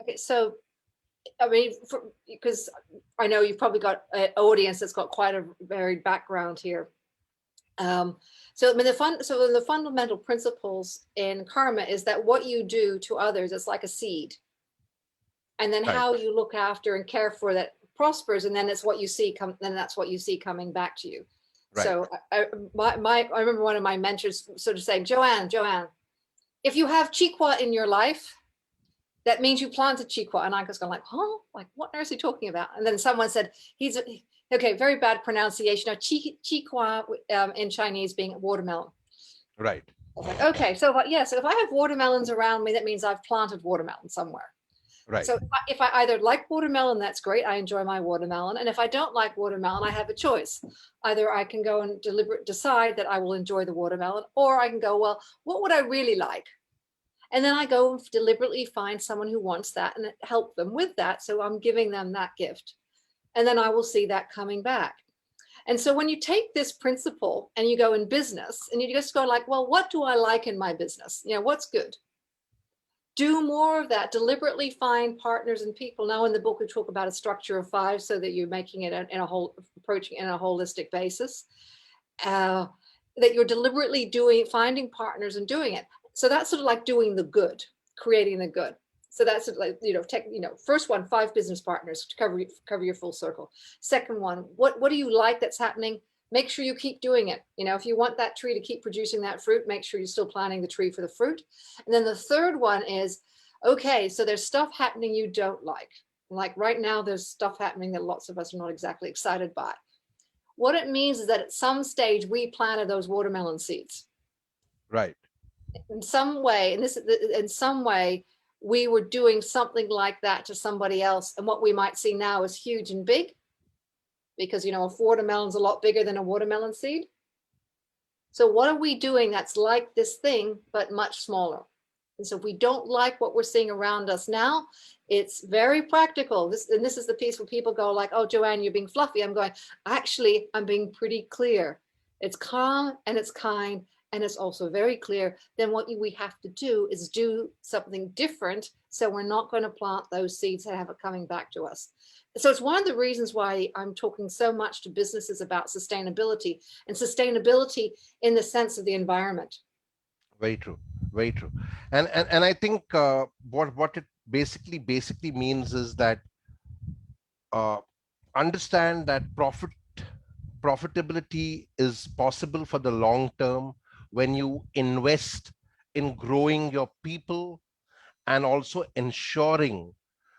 Okay, so I mean, because I know you've probably got an audience that's got quite a varied background here. So I mean, the fundamental principles in karma is that what you do to others is like a seed, and then how you look after and care for that prospers, and then it's what you see then that's what you see coming back to you. Right. So I remember one of my mentors sort of saying, Joanne, if you have Chiqua in your life, that means you planted Chiqua. And I was going like, huh? Like, what on earth are you talking about? And then someone said, okay, very bad pronunciation of Chiqua in Chinese being watermelon. Right. I was like, okay, so if I have watermelons around me, that means I've planted watermelon somewhere. Right. So if I either like watermelon, that's great. I enjoy my watermelon. And if I don't like watermelon, I have a choice. Either I can go and decide that I will enjoy the watermelon, or I can go, well, what would I really like? And then I go and deliberately find someone who wants that and help them with that. So I'm giving them that gift. And then I will see that coming back. And so when you take this principle and you go in business and you just go like, well, what do I like in my business? You know, what's good? Do more of that. Deliberately find partners and people. Now in the book, we talk about a structure of 5 so that you're making it in a whole, approaching in a holistic basis. That you're deliberately finding partners and doing it. So that's sort of like doing the good, creating the good. So that's like, first one, 5 business partners to cover your full circle. Second one, what do you like that's happening? Make sure you keep doing it. If you want that tree to keep producing that fruit, make sure you're still planting the tree for the fruit. And then the third one is, okay, so there's stuff happening you don't like. Like right now, there's stuff happening that lots of us are not exactly excited by. What it means is that at some stage we planted those watermelon seeds. Right. In some way, in some way, we were doing something like that to somebody else. And what we might see now is huge and big, because, a watermelon's a lot bigger than a watermelon seed. So what are we doing that's like this thing, but much smaller? And so if we don't like what we're seeing around us now, it's very practical. This is the piece where people go like, oh, Joanne, you're being fluffy. I'm going, actually, I'm being pretty clear. It's calm and it's kind. And it's also very clear. Then what we have to do is do something different. So we're not going to plant those seeds that have it coming back to us. So it's one of the reasons why I'm talking so much to businesses about sustainability, and sustainability in the sense of the environment. Very true. Very true. And I think what it basically means is that understand that profitability is possible for the long term when you invest in growing your people and also ensuring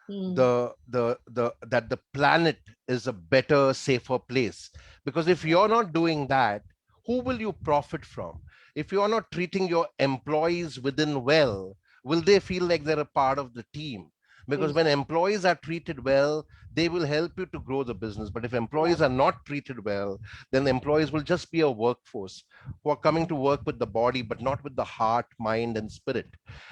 that the planet is a better, safer place. Because if you're not doing that, who will you profit from? If you're not treating your employees within well, will they feel like they're a part of the team? Because when employees are treated well, they will help you to grow the business. But if employees are not treated well, then the employees will just be a workforce who are coming to work with the body, but not with the heart, mind, and spirit.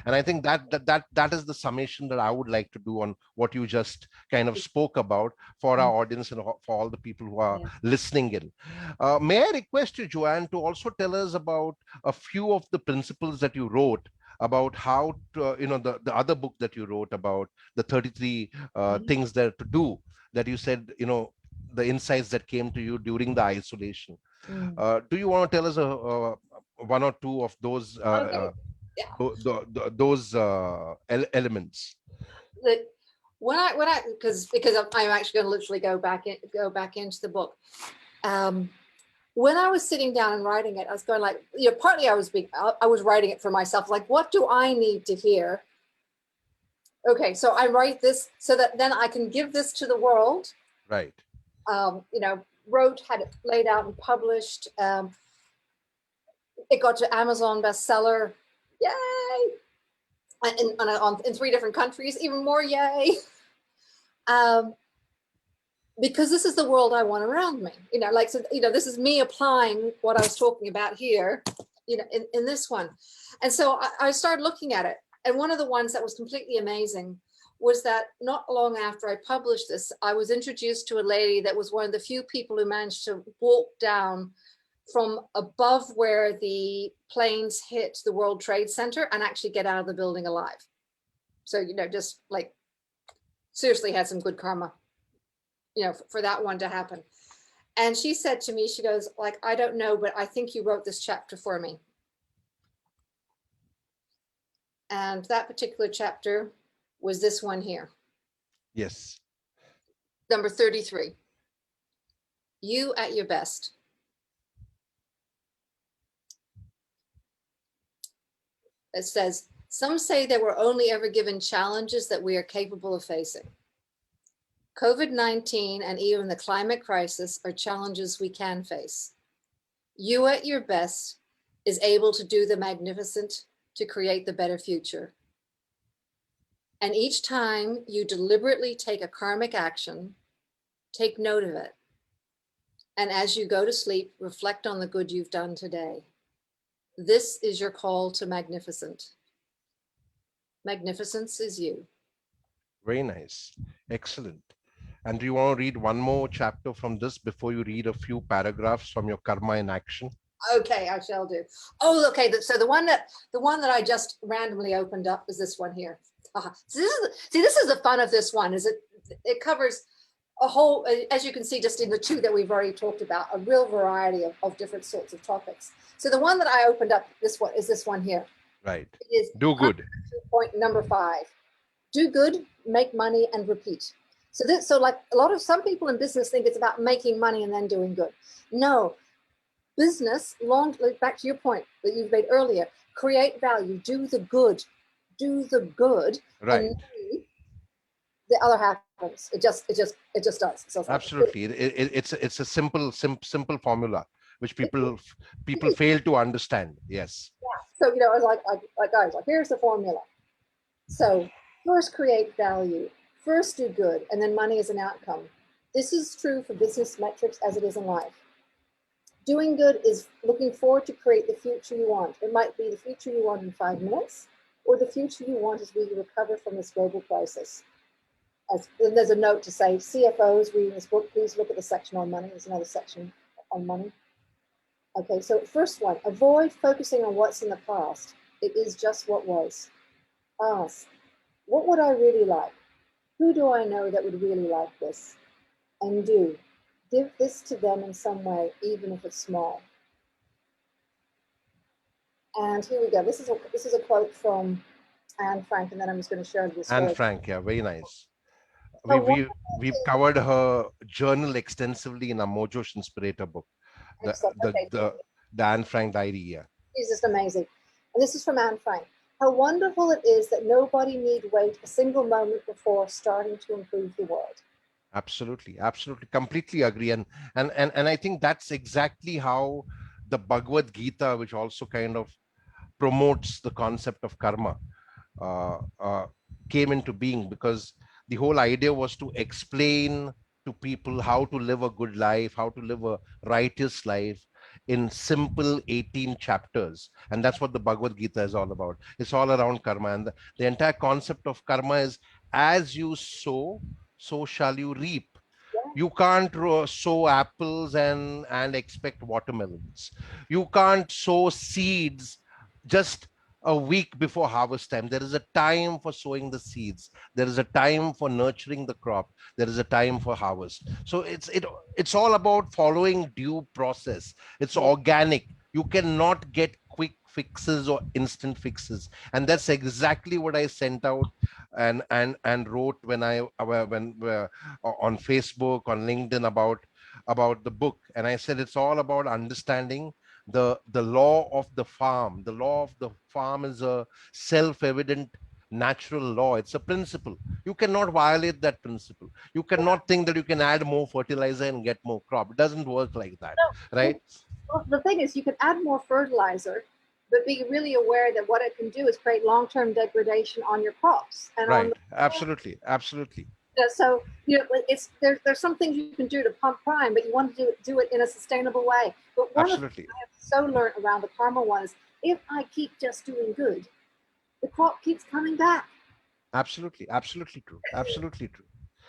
And I think that is the summation that I would like to do on what you just kind of spoke about for our audience and for all the people who are listening in. May I request you, Joanne, to also tell us about a few of the principles that you wrote about how to, the other book that you wrote about the 33 things that to do, that you said, the insights that came to you during the isolation. Do you want to tell us one or two of those those elements? Because I'm actually going to literally go back into the book. When I was sitting down and writing it, I was going like, partly I was writing it for myself. Like, what do I need to hear? Okay, so I write this so that then I can give this to the world. Right. Wrote, had it laid out and published. It got to Amazon bestseller. Yay! In 3 different countries, even more yay. Because this is the world I want around me, this is me applying what I was talking about here, in this one. And so I started looking at it. And one of the ones that was completely amazing was that not long after I published this, I was introduced to a lady that was one of the few people who managed to walk down from above where the planes hit the World Trade Center and actually get out of the building alive. So, just like seriously had some good karma, for that one to happen. And she said to me, she goes like, I don't know, but I think you wrote this chapter for me. And that particular chapter was this one here. Yes. Number 33. You at your best. It says, some say that we're only ever given challenges that we are capable of facing. COVID-19 and even the climate crisis are challenges we can face. You at your best is able to do the magnificent, to create the better future. And each time you deliberately take a karmic action, take note of it. And as you go to sleep, reflect on the good you've done today. This is your call to magnificent. Magnificence is you. Very nice. Excellent. And do you want to read one more chapter from this before you read a few paragraphs from your karma in action? Okay, I shall do. Oh, okay. So the one that I just randomly opened up is this one here. So this is the fun of this one. Is it covers a whole, as you can see, just in the two that we've already talked about, a real variety of different sorts of topics. So the one that I opened up, this one here. Right. It is Do good. point number 5. Do good, make money, and repeat. So like some people in business think it's about making money and then doing good. No, business, back to your point that you've made earlier, create value, do the good, Right. and the other happens. It just does. So it's like, Absolutely. It's a simple formula which people fail to understand. Yes. yeah. So I was like guys, like here's the formula. So first create value, first do good, and then money is an outcome. This is true for business metrics as it is in life. Doing good is looking forward to create the future you want. It might be the future you want in 5 minutes, or the future you want as we recover from this global crisis. And there's a note to say, CFOs reading this book, please look at the section on money. There's another section on money. Okay, so first one, avoid focusing on what's in the past. It is just what was. Ask, what would I really like? Who do I know that would really like this? And do. Give this to them in some way, even if it's small. And here we go. This is a quote from Anne Frank, and then I'm just going to share the story. Anne Frank, yeah, very nice. So We've covered her journal extensively in our Mojo Inspirator book, the Anne Frank diary. Yeah. She's just amazing. And this is from Anne Frank. How wonderful it is that nobody need wait a single moment before starting to improve the world. Absolutely, completely agree. And I think that's exactly how the Bhagavad Gita, which also kind of promotes the concept of karma, uh, uh, came into being, because the whole idea was to explain to people how to live a good life, how to live a righteous life in simple 18 chapters. And that's what the Bhagavad Gita is all about. It's all around karma. And the entire concept of karma is, as you sow, so shall you reap. You can't sow apples and expect watermelons. You can't sow seeds just a week before harvest time. There is a time for sowing the seeds. There is a time for nurturing the crop. There is a time for harvest. So it's all about following due process. It's organic. You cannot get quick fixes or instant fixes, and that's exactly what I sent out and wrote when on Facebook, on LinkedIn, about the book. And I said it's all about understanding the law of the farm. The law of the farm is a self-evident natural law. It's a principle. You cannot violate that principle. You cannot think that you can add more fertilizer and get more crop. It doesn't work like that, right? Well, the thing is, you can add more fertilizer, but be really aware that what it can do is create long-term degradation on your crops. And right. Absolutely. So there's some things you can do to pump prime, but you want to do it in a sustainable way. But one of the things I have so learned around the karma one is, if I keep just doing good, the crop keeps coming back. Absolutely true.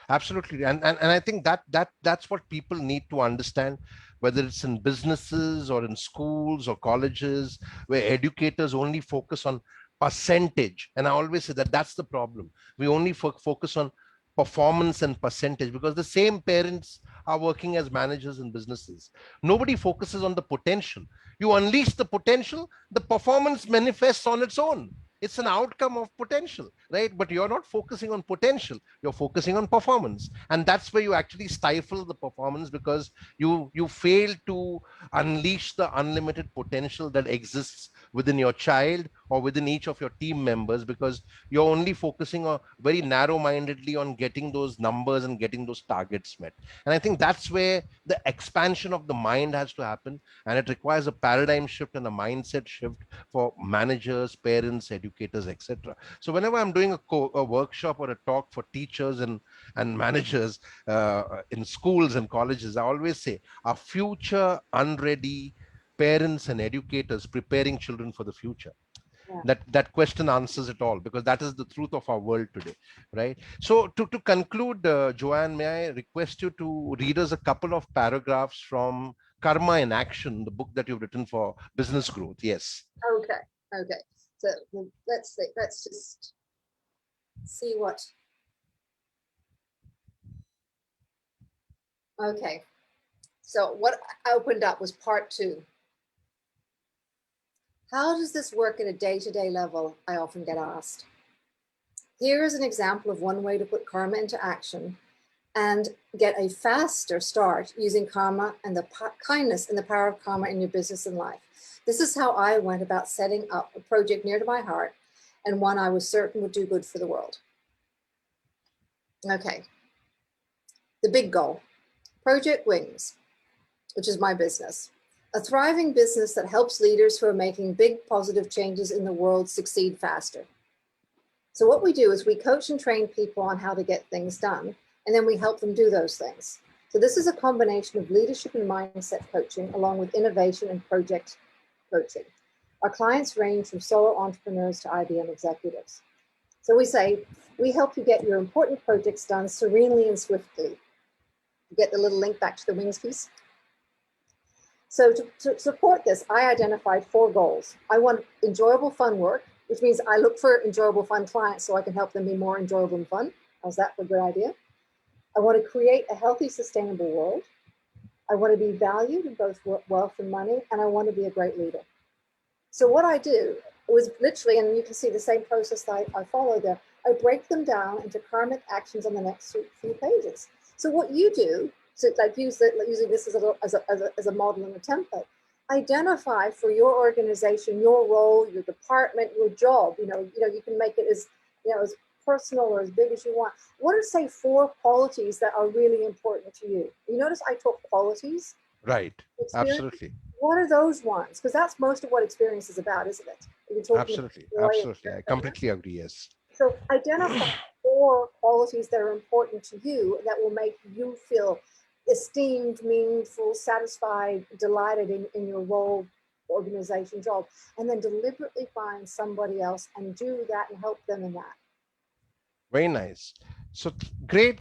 Absolutely. And I think that's what people need to understand, whether it's in businesses or in schools or colleges, where educators only focus on percentage. And I always say that that's the problem. We only focus on performance and percentage, because the same parents are working as managers in businesses. Nobody focuses on the potential. You unleash the potential, the performance manifests on its own. It's an outcome of potential, right? But you're not focusing on potential, you're focusing on performance. And that's where you actually stifle the performance, because you fail to unleash the unlimited potential that exists within your child or within each of your team members, because you're only focusing on very narrow-mindedly on getting those numbers and getting those targets met. And I think that's where the expansion of the mind has to happen, and it requires a paradigm shift and a mindset shift for managers, parents, educators, etc. So whenever I'm doing a workshop or a talk for teachers and managers in schools and colleges, I always say, our future unready parents and educators preparing children for the future. Yeah. That question answers it all, because that is the truth of our world today, right? So to conclude, Joanne, may I request you to read us a couple of paragraphs from Karma in Action, the book that you've written for business growth? Yes. Okay. Okay. So let's see. Let's just see what. Okay. So what I opened up was part 2. How does this work at a day-to-day level? I often get asked. Here is an example of one way to put karma into action and get a faster start using karma and the kindness and the power of karma in your business and life. This is how I went about setting up a project near to my heart and one I was certain would do good for the world. Okay. The big goal, Project Wings, which is my business. A thriving business that helps leaders who are making big positive changes in the world succeed faster. So what we do is we coach and train people on how to get things done, and then we help them do those things. So this is a combination of leadership and mindset coaching, along with innovation and project coaching. Our clients range from solo entrepreneurs to IBM executives. So we say, we help you get your important projects done serenely and swiftly. You get the little link back to the Wings piece. So to support this, I identified 4 goals. I want enjoyable, fun work, which means I look for enjoyable, fun clients so I can help them be more enjoyable and fun. How's that for a good idea? I want to create a healthy, sustainable world. I want to be valued in both wealth and money, and I want to be a great leader. So what I do was literally, and you can see the same process that I follow there, I break them down into karmic actions on the next few pages. So what you do, so like using this as a model and a template, identify for your organization, your role, your department, your job. You can make it as personal or as big as you want. What are, say, 4 qualities that are really important to you? You notice I talk qualities. Right. Experience. Absolutely. What are those ones? Because that's most of what experience is about, isn't it? You're talking about Absolutely. joy. Absolutely. I completely agree. Yes. So identify 4 qualities that are important to you that will make you feel esteemed, meaningful, satisfied, delighted in your role, organization, job, and then deliberately find somebody else and do that and help them in that. Very nice. So great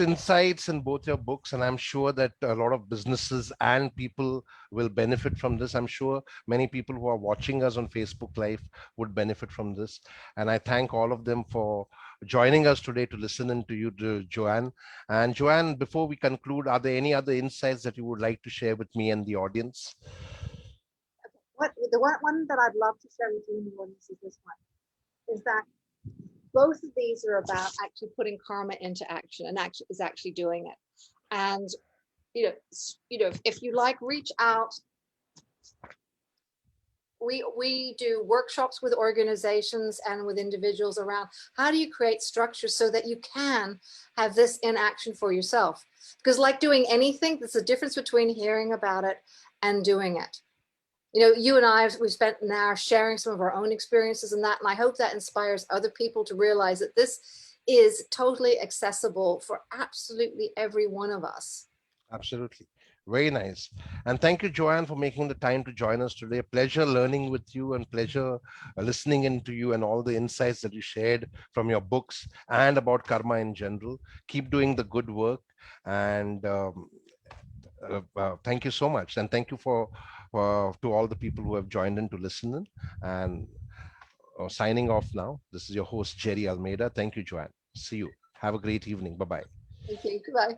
insights in both your books, and I'm sure that a lot of businesses and people will benefit from this. I'm sure many people who are watching us on Facebook Live would benefit from this, and I thank all of them for joining us today to listen in to you, Joanne. And Joanne, before we conclude, are there any other insights that you would like to share with me and the audience? The one that I'd love to share with you in the audience is this one, is that both of these are about actually putting karma into action and actually doing it. And if you like, reach out. We do workshops with organizations and with individuals around how do you create structures so that you can have this in action for yourself. Because like doing anything, there's a difference between hearing about it and doing it. You and I, we've spent an hour sharing some of our own experiences and I hope that inspires other people to realize that this is totally accessible for absolutely every one of us. Absolutely. Very nice. And thank you, Joanne, for making the time to join us today. Pleasure learning with you and pleasure listening into you and all the insights that you shared from your books and about karma in general. Keep doing the good work. And thank you so much. And thank you to all the people who have joined in to listen in. And signing off now. This is your host, Jerry Almeida. Thank you, Joanne. See you. Have a great evening. Bye-bye. Thank you. Goodbye.